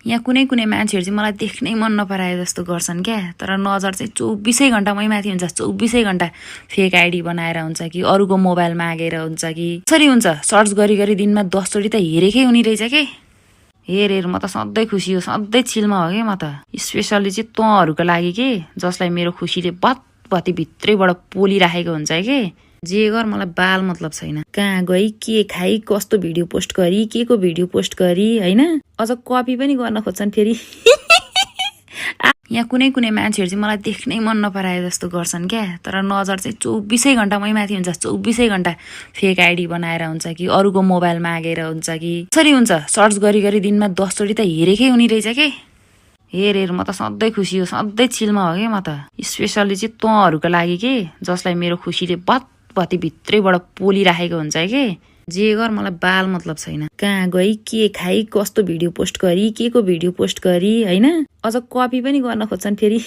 यहाँ कुनै कुनै मान्छेहरु चाहिँ मलाई देख्नै मन नपराए जस्तो गर्छन् क्या। तर नजर चाहिँ 24 घण्टामै माथि हुन्छ। 24 घण्टा फेक आइडी बनाएर हुन्छ कि अरूको मोबाइल मागेर हुन्छ कि कसरी हुन्छ। सर्च गरी गरी दिनमा 10 चोटी त हेरेकै हुनी रहेछ के। हेर म त सधैँ खुसी हो, सधैँ चिलमा हो के म त। स्पेशली चाहिँ तँहरुको लागि के, जसलाई मेरो खुसीले बत्ती भित्रैबाट पोलिराखेको हुन्छ के। जे गर मलाई बाल मतलब छैन। कहाँ गई, के खाई, कस्तो भिडियो पोस्ट गरी, के को भिडियो पोस्ट गरी हैन। अझ कपी पनि गर्न खोज्छन् फेरि। यहाँ कुनै कुनै मान्छेहरु चाहिँ मलाई देख्नै मन नपराए जस्तो गर्छन् क्या। तर नजर चाहिँ 24 घण्टामै माथि हुन्छ। 24 घण्टा फेक आइडी बनाएर हुन्छ कि अरूको मोबाइल मागेर हुन्छ कि कसरी हुन्छ। सर्च गरी गरी दिनमा 10 चोटी त हेरेकै हुनी रहेछ के। हेर म त सधैँ खुसी हो, सधैँ चिलमा हो के म त। स्पेशली चाहिँ तँहरुको लागि के, जसलाई मेरो खुसीले बत्ती भित्रैबाट पोलिराखेको हुन्छ के। जे गर मलाई बाल मतलब छैन। कहाँ गई, के खाई, कस्तो भिडियो पोस्ट गरी, के को भिडियो पोस्ट गरी हैन। अझ कपी पनि गर्न खोज्छन् फेरि।